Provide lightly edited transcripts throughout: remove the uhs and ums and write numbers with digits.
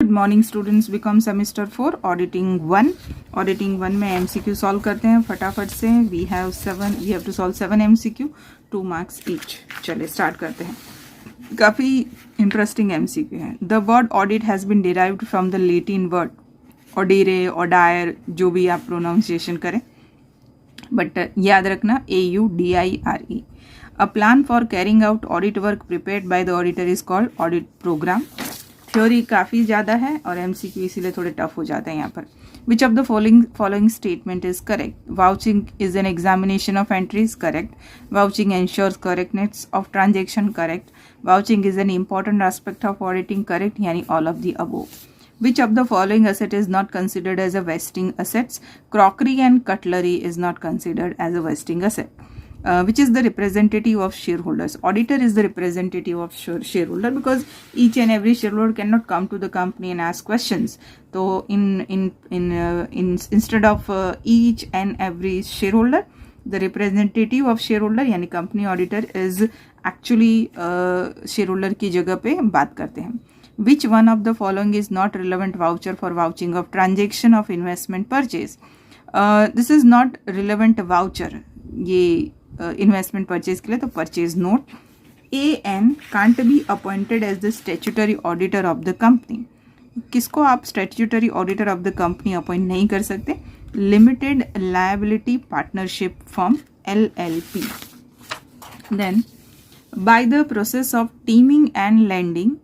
Good morning students, BCom semester 4 auditing 1 में MCQ solve करते हैं फटाफट से। We have to solve 7 MCQ, 2 marks each. चलिए स्टार्ट करते हैं। काफ़ी इंटरेस्टिंग एमसीक्यू है। The word audit has been derived from the Latin word audire, audire, जो भी आप प्रोनाउंसिएशन करें, बट याद रखना AUDIRE। A plan for carrying out audit work prepared by the auditor is called audit programme. Theory काफ़ी ज़्यादा है और एमसीक्यू इसीलिए थोड़े टफ हो जाते हैं यहाँ पर। Which of the following statement is correct? Vouching is an examination of entries, correct. Vouching ensures correctness of transaction, correct. Vouching is an important aspect of auditing, correct, यानी all of the above. Which of the following asset is not considered as a vesting assets? Crockery and cutlery is not considered as a vesting asset. Which is the representative of shareholders? Auditor is the representative of shareholder because each and every shareholder cannot come to the company and ask questions. So instead of each and every shareholder, the representative of shareholder यानी company auditor is actually shareholder की जगह पे बात करते हैं। Which one of the following is not relevant voucher for vouching of transaction of investment purchase? This is not relevant voucher ये investment purchase के लिए, तो purchase note। AN can't be appointed as the statutory auditor of the company. किसको आप statutory auditor of the company appoint नहीं कर सकते? Limited liability partnership firm LLP. Then by the process of teaming and lending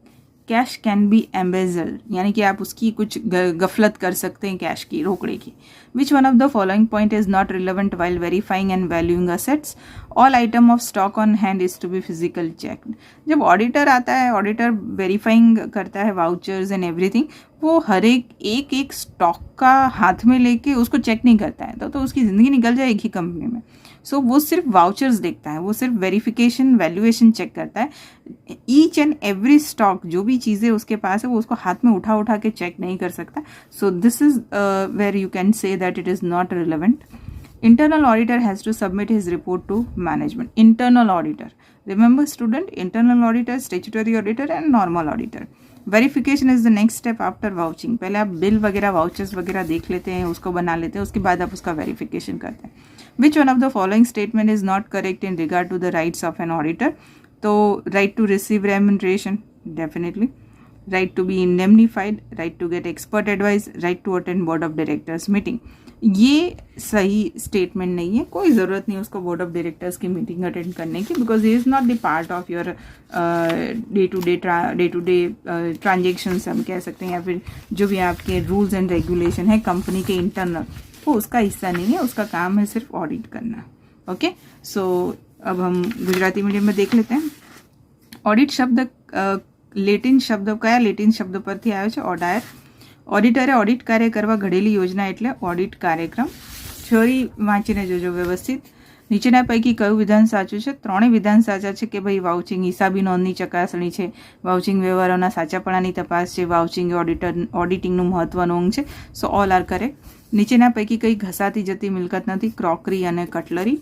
cash can be embezzled, यानी कि आप उसकी कुछ गफलत कर सकते हैं कैश की, रोकड़े की। Which one of the following point is not relevant while verifying and valuing assets? All item of stock on hand is to be physical checked. जब ऑडिटर आता है, ऑडिटर वेरीफाइंग करता है वाउचर्स एंड एवरीथिंग, वो हर एक stock का हाथ में लेके उसको चेक नहीं करता है, तो उसकी ज़िंदगी निकल जाएगी कंपनी में। सो वो सिर्फ वाउचर्स देखता है, वो सिर्फ वेरिफिकेशन वैल्यूएशन चेक करता है। ईच एंड एवरी स्टॉक, जो भी चीज़ें उसके पास है, वो उसको हाथ में उठा के चेक नहीं कर सकता। So this is where you can say that it is not relevant. Internal auditor has to submit his report to management. Internal auditor, remember student, internal auditor, statutory auditor and normal auditor. Verification is the next step after vouching. पहले आप bill वगैरह, vouchers वगैरह देख लेते हैं, उसको बना लेते हैं, उसके बाद आप उसका वेरिफिकेशन करते हैं। Which one of the following statement is not correct in regard to the rights of an auditor? तो right to receive remuneration, definitely. Right to be indemnified, right to get expert advice, right to attend board of directors meeting. ये सही statement नहीं है, कोई ज़रूरत नहीं उसको board of directors की मीटिंग अटेंड करने की, because he is not the part of your day to day transactions हम कह सकते हैं, या फिर जो भी आपके रूल्स एंड रेगुलेशन है कंपनी के इंटरनल, वो उसका हिस्सा नहीं है, उसका काम है सिर्फ ऑडिट करना। ओके, सो अब हम गुजराती मीडियम में देख लेते हैं। ऑडिट शब्द લેટિન શબ્દ, કયા લેટિન શબ્દ પરથી આવ્યો છે? ઓડાયર। ઓડિટરે ઓડિટ કાર્ય કરવા ઘડેલી યોજના એટલે ઓડિટ કાર્યક્રમ। થિયોરી વાંચીને જોજો વ્યવસ્થિત। નીચેના પૈકી કયું વિધાન સાચું છે? ત્રણેય વિધાન સાચા છે કે ભાઈ વાઉચિંગ હિસાબી નોંધની ચકાસણી છે, વાઉચિંગ વ્યવહારોના સાચાપણાની તપાસ છે, વાઉચિંગ ઓડિટિંગનું મહત્વનું અંગ છે। સો ઓલ આર કરેક્ટ। નીચેના પૈકી કઈ ઘસાતી જતી મિલકત નથી? ક્રોકરી અને કટલરી।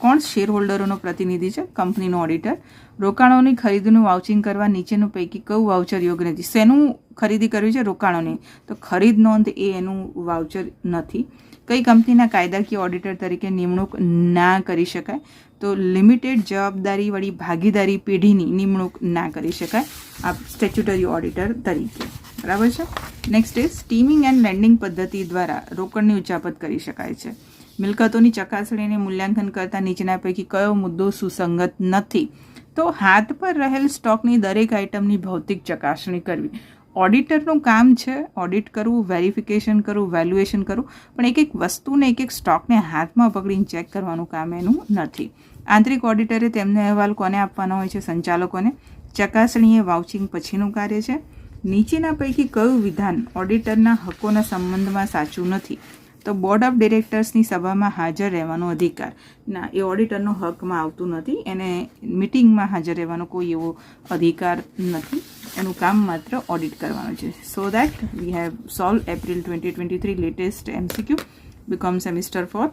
કોણ શેર હોલ્ડરોનો પ્રતિનિધિ છે? કંપનીનો ઓડિટર। રોકાણોની ખરીદીનું વાઉચિંગ કરવા નીચેનું પૈકી કયું વાઉચર યોગ્ય નથી? શેનું ખરીદી કરવી છે? રોકાણોની, તો ખરીદ નોંધ એ એનું વાઉચર નથી। કઈ કંપનીના કાયદાકીય ઓડિટર તરીકે નિમણૂક ના કરી શકાય? તો લિમિટેડ જવાબદારીવાળી ભાગીદારી પેઢીની નિમણૂક ના કરી શકાય આ સ્ટેચ્યુટરી ઓડિટર તરીકે, બરાબર છે। નેક્સ્ટ ઇઝ સ્ટીમિંગ એન્ડ લેન્ડિંગ પદ્ધતિ દ્વારા રોકડની ઉચાપત કરી શકાય છે। મિલકતોની ચકાસણી અને મૂલ્યાંકન કરતા નીચેના પૈકી કયો મુદ્દો સુસંગત નથી? તો હાથ પર રહેલ સ્ટોકની દરેક આઇટમની ભૌતિક ચકાસણી કરવી। ઓડિટરનું કામ છે ઓડિટ કરવું, વેરિફિકેશન કરવું, વેલ્યુએશન કરવું, પણ એક વસ્તુને, એક સ્ટોકને હાથમાં પકડીને ચેક કરવાનું કામ એનું નથી। આંતરિક ઓડિટરે તેમને અહેવાલ કોને આપવાનો હોય છે? સંચાલકોને। ચકાસણી એ વાઉચિંગ પછીનું કાર્ય છે। નીચેના પૈકી કયું વિધાન ઓડિટરના હકોના સંબંધમાં સાચું નથી? તો બોર્ડ ઓફ ડિરેક્ટર્સની સભામાં હાજર રહેવાનો અધિકાર ના, એ ઓડિટરનો હકમાં આવતું નથી, એને મિટિંગમાં હાજર રહેવાનો કોઈ એવો અધિકાર નથી, એનું કામ માત્ર ઓડિટ કરવાનું છે। So that we have solve April 2023 latest MCQ BCom semester 4।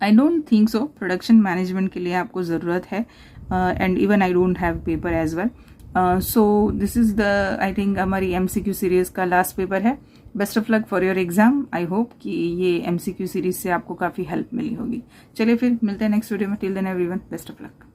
I don't think so production management के लिए आपको ज़रूरत है, and even I don't have paper as well. So this is the I think हमारी MCQ series का last paper है. Best of luck for your exam. I hope कि ये MCQ सीरीज से आपको काफ़ी हेल्प मिली होगी. चलिए फिर मिलते हैं नेक्स्ट वीडियो में. Till then everyone, best of luck.